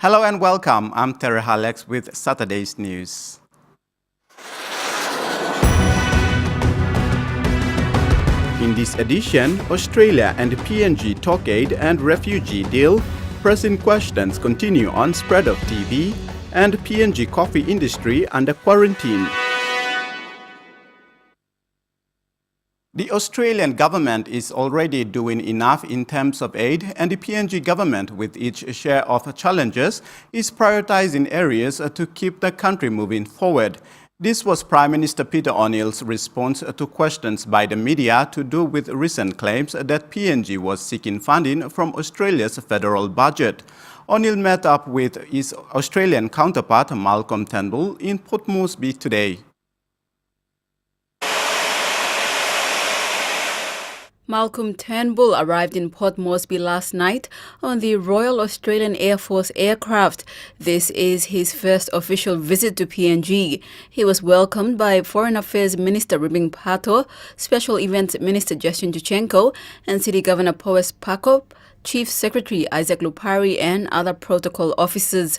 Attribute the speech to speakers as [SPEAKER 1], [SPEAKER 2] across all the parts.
[SPEAKER 1] Hello and welcome. I'm Terry Halex with Saturday's News. In this edition, Australia and PNG talk aid and refugee deal, pressing questions continue on spread of TB, and PNG coffee industry under quarantine. The Australian government is already doing enough in terms of aid, and the PNG government, with its share of challenges, is prioritizing areas to keep the country moving forward. This was Prime Minister Peter O'Neill's response to questions by the media to do with recent claims that PNG was seeking funding from Australia's federal budget. O'Neill met up with his Australian counterpart Malcolm Turnbull in Port Moresby today.
[SPEAKER 2] Malcolm Turnbull arrived in Port Moresby last night on the Royal Australian Air Force aircraft. This is his first official visit to PNG. He was welcomed by Foreign Affairs Minister Ribing Pato, Special Events Minister Justin Juchenko, and City Governor Powes Pakop, Chief Secretary Isaac Lupari, and other protocol officers.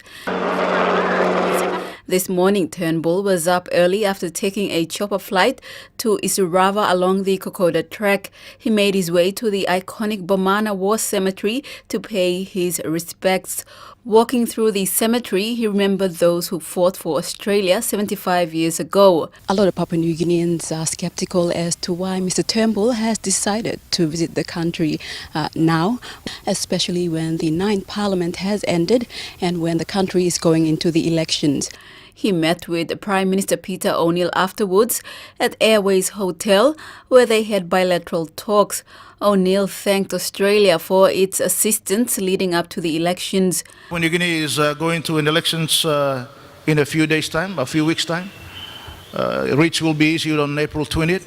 [SPEAKER 2] This morning, Turnbull was up early after taking a chopper flight to Isurava along the Kokoda Track. He made his way to the iconic Bomana War Cemetery to pay his respects. Walking through the cemetery, he remembered those who fought for Australia 75 years ago. A lot of Papua New Guineans are sceptical as to why Mr. Turnbull has decided to visit the country now, especially when the 9th Parliament has ended and when the country is going into the elections. He met with Prime Minister Peter O'Neill afterwards at Airways Hotel, where they had bilateral talks. O'Neill thanked Australia for its assistance leading up to the elections.
[SPEAKER 3] Papua New Guinea is going to an elections in a few days' time, a few weeks' time. Writs will be issued on April 20th.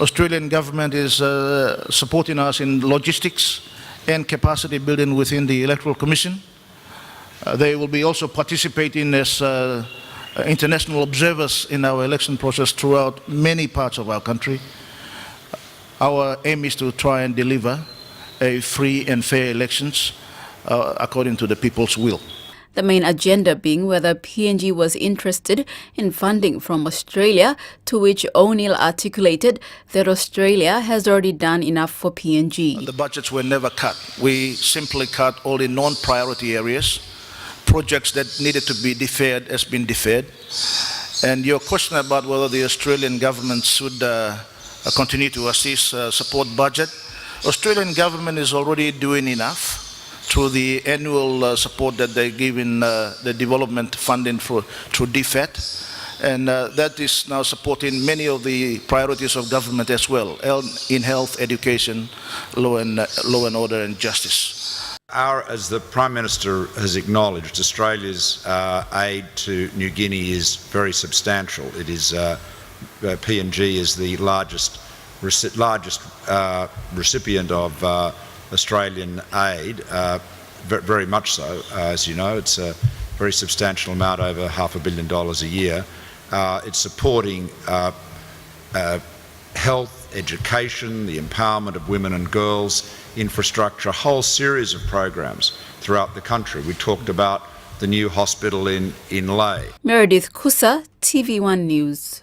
[SPEAKER 3] Australian government is supporting us in logistics and capacity building within the Electoral Commission. They will be also participating as international observers in our election process throughout many parts of our country. Our aim is to try and deliver a free and fair elections according to the people's will.
[SPEAKER 2] The main agenda being whether PNG was interested in funding from Australia, to which O'Neill articulated that Australia has already done enough for PNG.
[SPEAKER 3] The budgets were never cut. We simply cut all the non-priority areas. Projects that needed to be deferred has been deferred. And your question about whether the Australian government should continue to assist support budget, Australian government is already doing enough through the annual support that they give in the development funding through DFAT. And that is now supporting many of the priorities of government as well, in health, education, law and order and justice.
[SPEAKER 4] As the Prime Minister has acknowledged, Australia's aid to New Guinea is very substantial. It is PNG is the largest recipient of Australian aid, very much so. As you know, it's a very substantial amount, over $500 million a year. It's supporting health, education, the empowerment of women and girls, infrastructure, a whole series of programs throughout the country. We talked about the new hospital in Lae.
[SPEAKER 2] Meredith Kusa, TVWan News.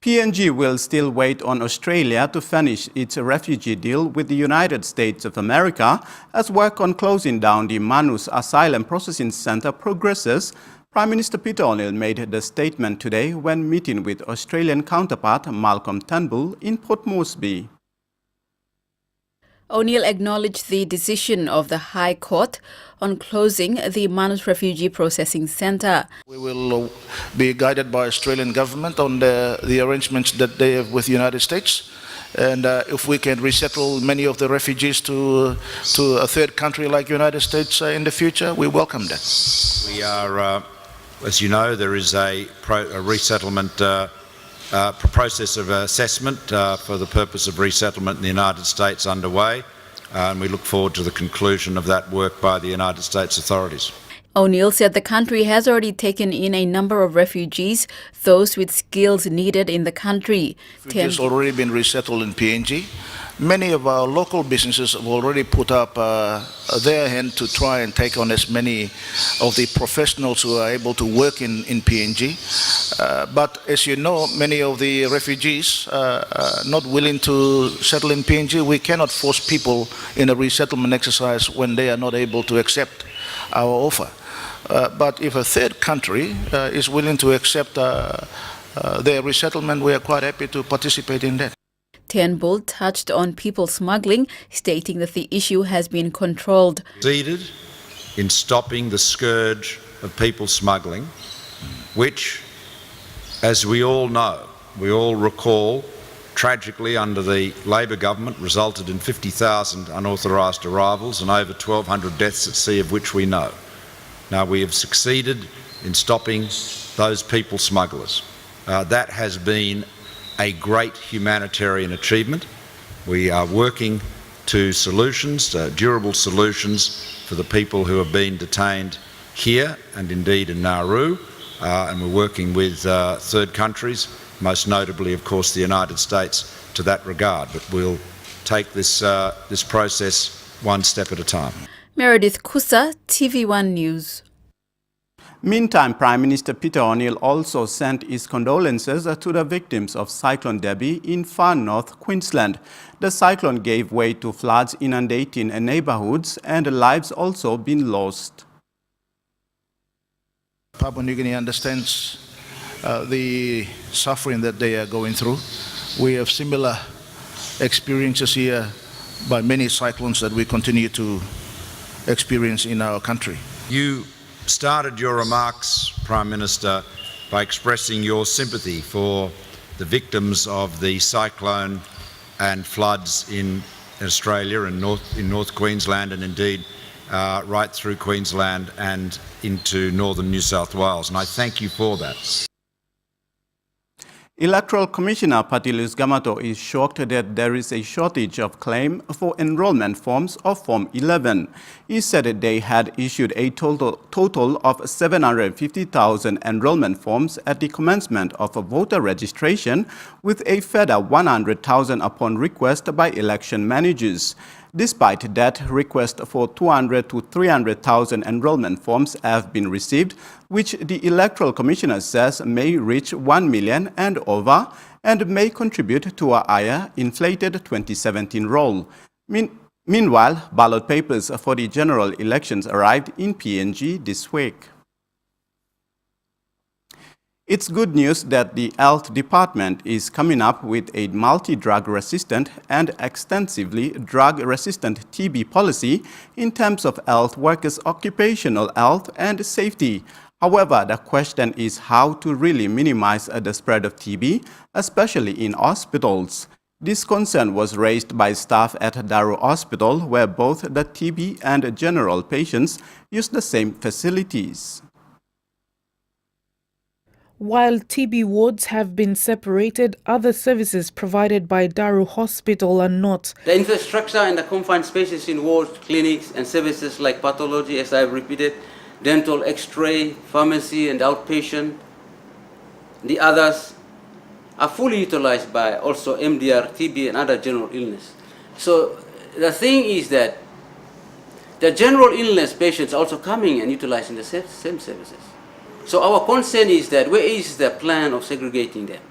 [SPEAKER 1] PNG will still wait on Australia to finish its refugee deal with the United States of America as work on closing down the Manus Asylum Processing Centre progresses. Prime Minister Peter O'Neill made the statement today when meeting with Australian counterpart Malcolm Turnbull in Port Moresby.
[SPEAKER 2] O'Neill acknowledged the decision of the High Court on closing the Manus Refugee Processing Centre.
[SPEAKER 3] We will be guided by Australian government on the arrangements that they have with the United States. And if we can resettle many of the refugees to a third country like United States in the future, we welcome that.
[SPEAKER 4] We are, as you know, there is a resettlement process of assessment for the purpose of resettlement in the United States underway, and we look forward to the conclusion of that work by the United States authorities.
[SPEAKER 2] O'Neill said the country has already taken in a number of refugees, those with skills needed in the country.
[SPEAKER 3] Refugees already been resettled in PNG. many of our local businesses have already put up their hand to try and take on as many of the professionals who are able to work in PNG. But as you know, many of the refugees are not willing to settle in PNG. We cannot force people in a resettlement exercise when they are not able to accept our offer. But if a third country is willing to accept their resettlement, we are quite happy to participate in that.
[SPEAKER 2] Turnbull touched on people smuggling, stating that the issue has been controlled.
[SPEAKER 4] Succeeded in stopping the scourge of people smuggling, which, as we all know, we all recall, tragically under the Labor government resulted in 50,000 unauthorised arrivals and over 1,200 deaths at sea, of which we know. Now, we have succeeded in stopping those people smugglers. That has been a great humanitarian achievement. We are working to solutions, durable solutions for the people who have been detained here and indeed in Nauru, and we're working with third countries, most notably, of course, the United States, to that regard. But we'll take this process one step at a time.
[SPEAKER 2] Meredith Kusa, TV1 News.
[SPEAKER 1] Meantime, Prime Minister Peter O'Neill also sent his condolences to the victims of Cyclone Debbie in far north Queensland. The cyclone gave way to floods inundating neighborhoods and lives also been lost.
[SPEAKER 3] Papua New Guinea understands the suffering that they are going through. We have similar experiences here by many cyclones that we continue to experience in our country.
[SPEAKER 4] You started your remarks, Prime Minister, by expressing your sympathy for the victims of the cyclone and floods in Australia and in North Queensland, and indeed right through Queensland and into northern New South Wales, and I thank you for that.
[SPEAKER 1] Electoral Commissioner Patilus Gamato is shocked that there is a shortage of claim for enrollment forms of Form 11. He said that they had issued a total of 750,000 enrollment forms at the commencement of voter registration, with a further 100,000 upon request by election managers. Despite that, requests for 200 to 300,000 enrollment forms have been received, which the Electoral Commissioner says may reach 1 million and over and may contribute to a higher inflated 2017 roll. Meanwhile, ballot papers for the general elections arrived in PNG this week. It's good news that the Health Department is coming up with a multi-drug resistant and extensively drug-resistant TB policy in terms of health workers' occupational health and safety. However, the question is how to really minimize the spread of TB, especially in hospitals. This concern was raised by staff at Daru Hospital, where both the TB and general patients use the same facilities.
[SPEAKER 5] While TB wards have been separated, other services provided by Daru Hospital are not.
[SPEAKER 6] The infrastructure and the confined spaces in wards, clinics and services like pathology, as I've repeated, dental, x-ray, pharmacy and outpatient, the others are fully utilized by also MDR, TB and other general illness. So the thing is that the general illness patients are also coming and utilizing the same services. So our concern is that where is the plan of segregating them?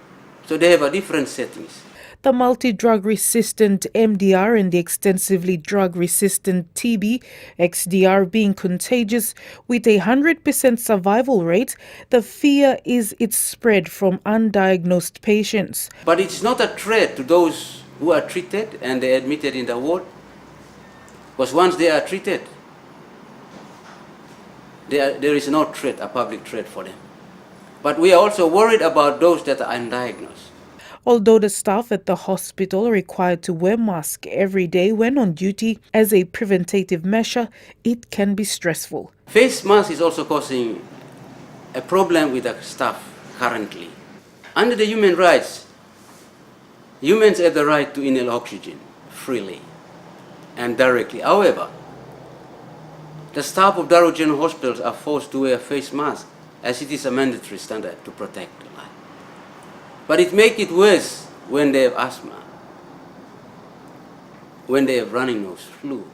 [SPEAKER 6] So they have a different settings.
[SPEAKER 5] The multi-drug resistant MDR and the extensively drug-resistant TB, XDR being contagious with a 100% survival rate, the fear is its spread from undiagnosed patients.
[SPEAKER 6] But it's not a threat to those who are treated and they're admitted in the ward, because once they are treated, there is no threat, a public threat for them. But we are also worried about those that are undiagnosed.
[SPEAKER 5] Although the staff at the hospital are required to wear masks every day when on duty as a preventative measure, it can be stressful.
[SPEAKER 6] Face mask is also causing a problem with the staff currently. Under the human rights, humans have the right to inhale oxygen freely and directly. However, the staff of Daru General Hospitals are forced to wear face masks as it is a mandatory standard to protect life. But it makes it worse when they have asthma. when they have running nose, flu.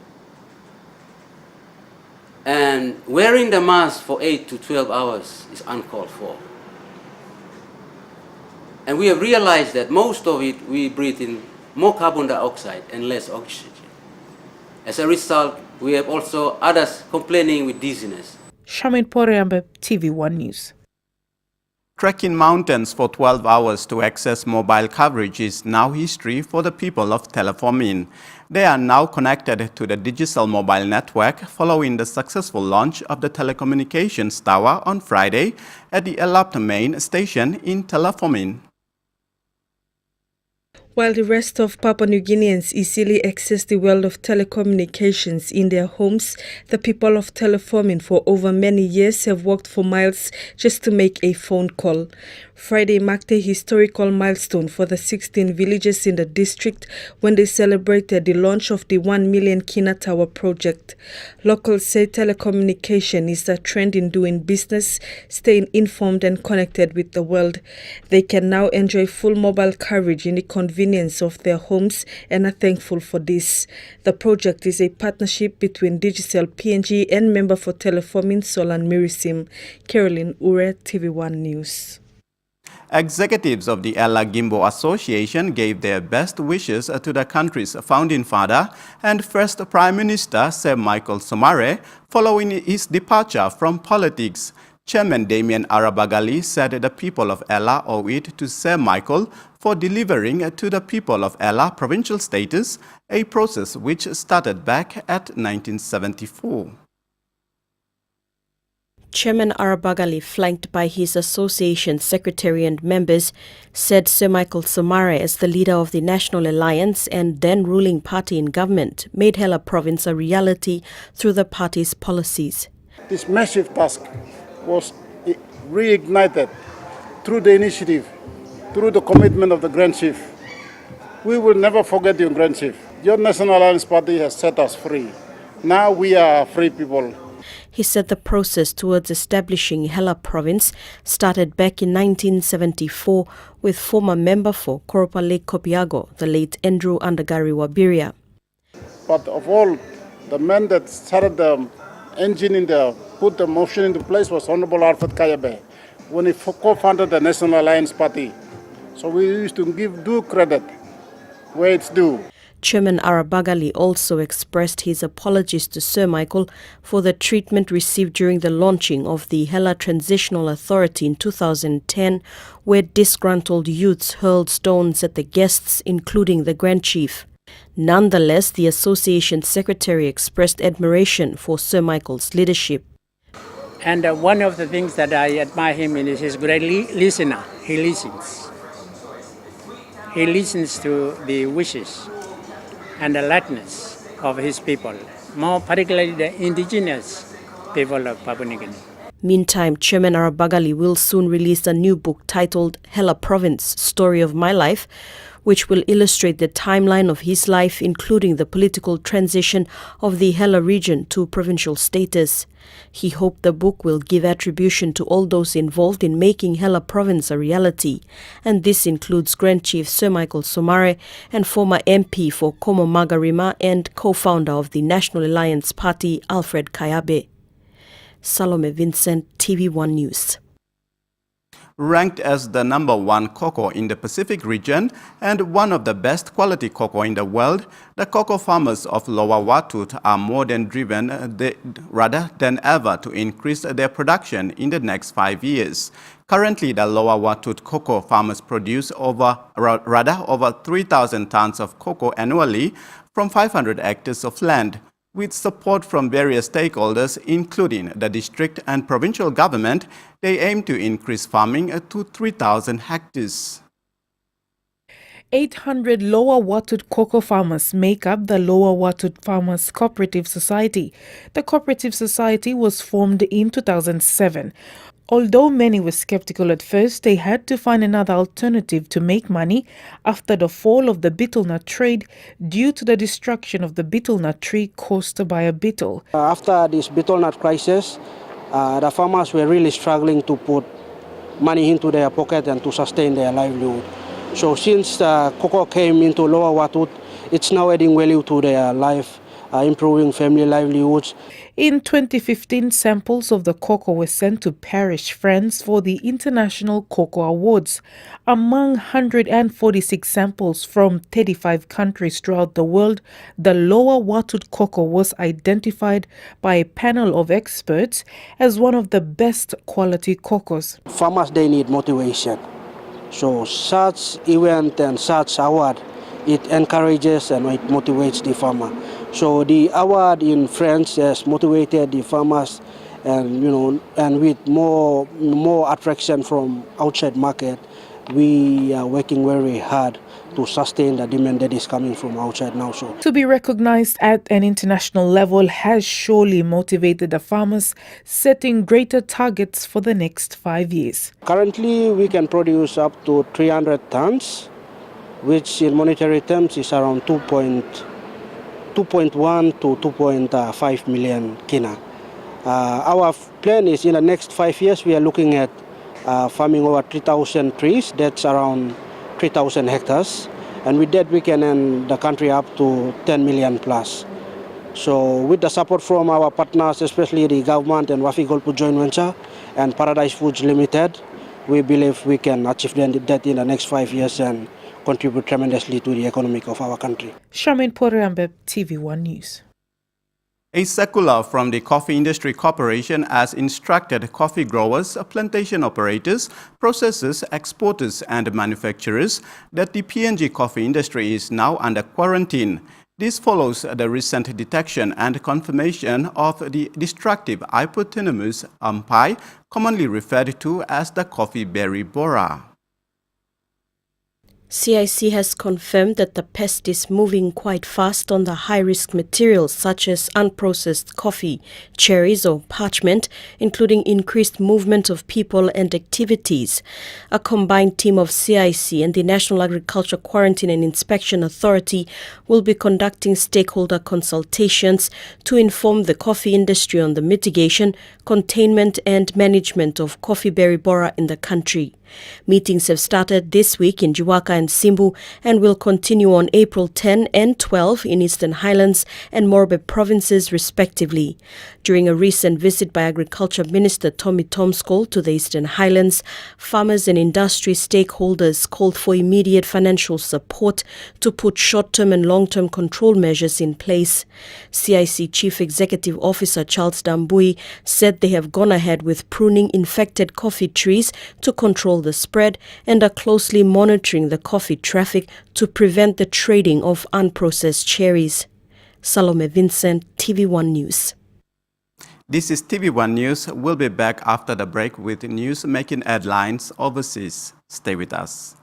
[SPEAKER 6] And wearing the mask for 8 to 12 hours is uncalled for. And we have realized that most of it, we breathe in more carbon dioxide and less oxygen. As a result, we have also others complaining with dizziness.
[SPEAKER 5] Shamin Poreambe, TV1 News.
[SPEAKER 1] Trekking mountains for 12 hours to access mobile coverage is now history for the people of TVWan. They are now connected to the digital mobile network following the successful launch of the telecommunications tower on Friday at the Elap main station in TVWan.
[SPEAKER 7] While the rest of Papua New Guineans easily access the world of telecommunications in their homes, the people of TVWan for over many years have walked for miles just to make a phone call. Friday marked a historical milestone for the 16 villages in the district when they celebrated the launch of the 1 million Kina Tower project. Locals say telecommunication is a trend in doing business, staying informed and connected with the world. They can now enjoy full mobile coverage in the convenience of their homes and are thankful for this. The project is a partnership between Digicel PNG and member for TVWan Solan Mirisim. Caroline Ure, TV1 News.
[SPEAKER 1] Executives of the Ella Gimbo Association gave their best wishes to the country's founding father and first Prime Minister Sir Michael Somare following his departure from politics. Chairman Damien Arabagali said the people of Ella owe it to Sir Michael for delivering to the people of Ella provincial status, a process which started back at 1974.
[SPEAKER 8] Chairman Arabagali, flanked by his association secretary and members, said Sir Michael Somare, as the leader of the National Alliance and then ruling party in government, made Hela province a reality through the party's policies.
[SPEAKER 9] This massive task was reignited through the initiative, through the commitment of the Grand Chief. We will never forget you, Grand Chief. Your National Alliance Party has set us free. Now we are free people.
[SPEAKER 8] He said the process towards establishing Hela province started back in 1974 with former member for Koropa Lake Kopiago, the late Andrew Andagari Wabiria.
[SPEAKER 9] But of all, the man that started the engine in there, put the motion into place was Honorable Alfred Kayabe when he co-founded the National Alliance Party. So we used to give due credit where it's due.
[SPEAKER 8] Chairman Arabagali also expressed his apologies to Sir Michael for the treatment received during the launching of the Hela Transitional Authority in 2010, where disgruntled youths hurled stones at the guests, including the Grand Chief. Nonetheless, the association secretary expressed admiration for Sir Michael's leadership.
[SPEAKER 10] And one of the things that I admire him in is he's a great listener. He listens. He listens to the wishes and the likeness of his people, more particularly the indigenous people of Papua New Guinea.
[SPEAKER 8] Meantime, Chairman Arabagali will soon release a new book titled Hela Province, Story of My Life, which will illustrate the timeline of his life, including the political transition of the Hela region to provincial status. He hoped the book will give attribution to all those involved in making Hela province a reality, and this includes Grand Chief Sir Michael Somare and former MP for Komo Magarima and co-founder of the National Alliance Party, Alfred Kayabe. Salome Vincent, TV1 News.
[SPEAKER 1] Ranked as the #1 cocoa in the Pacific region and one of the best quality cocoa in the world, the cocoa farmers of Lower Watut are more than driven rather than ever to increase their production in the next 5 years. Currently, the Lower Watut cocoa farmers produce over 3,000 tons of cocoa annually from 500 hectares of land. With support from various stakeholders, including the district and provincial government, they aim to increase farming to 3,000 hectares.
[SPEAKER 5] 800 Lower Watut cocoa farmers make up the Lower Watut Farmers Cooperative Society. The cooperative society was formed in 2007. Although many were skeptical at first, they had to find another alternative to make money after the fall of the betel nut trade due to the destruction of the betel nut tree caused by a beetle.
[SPEAKER 11] After this betel nut crisis, the farmers were really struggling to put money into their pocket and to sustain their livelihood. So since cocoa came into Lower Watut, it's now adding value to their life, improving family livelihoods.
[SPEAKER 5] In 2015, samples of the cocoa were sent to parish friends for the International Cocoa Awards. Among 146 samples from 35 countries throughout the world, the lower wattage cocoa was identified by a panel of experts as one of the best quality cocoas.
[SPEAKER 11] Farmers, they need motivation. So such event and such award, it encourages and it motivates the farmer. So the award in France has motivated the farmers, and and with more attraction from outside market, we are working very hard to sustain the demand that is coming from outside now. So
[SPEAKER 5] to be recognized at an international level has surely motivated the farmers, setting greater targets for the next 5 years.
[SPEAKER 11] Currently, we can produce up to 300 tons, which in monetary terms is around 2.1 to 2.5 million kina. Our plan is in the next 5 years, we are looking at farming over 3,000 trees. That's around 3,000 hectares. And with that, we can end the country up to 10 million plus. So with the support from our partners, especially the government and Wafi Golpu Joint Venture and Paradise Foods Limited, we believe we can achieve that in the next 5 years and contribute tremendously to the economy of our country.
[SPEAKER 5] Charmaine Poreambe, TVWan News.
[SPEAKER 1] A circular from the Coffee Industry Corporation has instructed coffee growers, plantation operators, processors, exporters and manufacturers that the PNG coffee industry is now under quarantine. This follows the recent detection and confirmation of the destructive hypotenemus ampi, commonly referred to as the coffee berry borer.
[SPEAKER 8] CIC has confirmed that the pest is moving quite fast on the high-risk materials such as unprocessed coffee, cherries or parchment, including increased movement of people and activities. A combined team of CIC and the National Agriculture Quarantine and Inspection Authority will be conducting stakeholder consultations to inform the coffee industry on the mitigation, containment and management of coffee berry borer in the country. Meetings have started this week in Jiwaka and Simbu and will continue on April 10 and 12 in Eastern Highlands and Morbe provinces respectively. During a recent visit by Agriculture Minister Tommy Tomskol to the Eastern Highlands, farmers and industry stakeholders called for immediate financial support to put short-term and long-term control measures in place. CIC Chief Executive Officer Charles Dambui said they have gone ahead with pruning infected coffee trees to control the spread and are closely monitoring the coffee traffic to prevent the trading of unprocessed cherries. Salome Vincent, TVWan News.
[SPEAKER 1] This is TVWan News. We'll be back after the break with news making headlines overseas. Stay with us.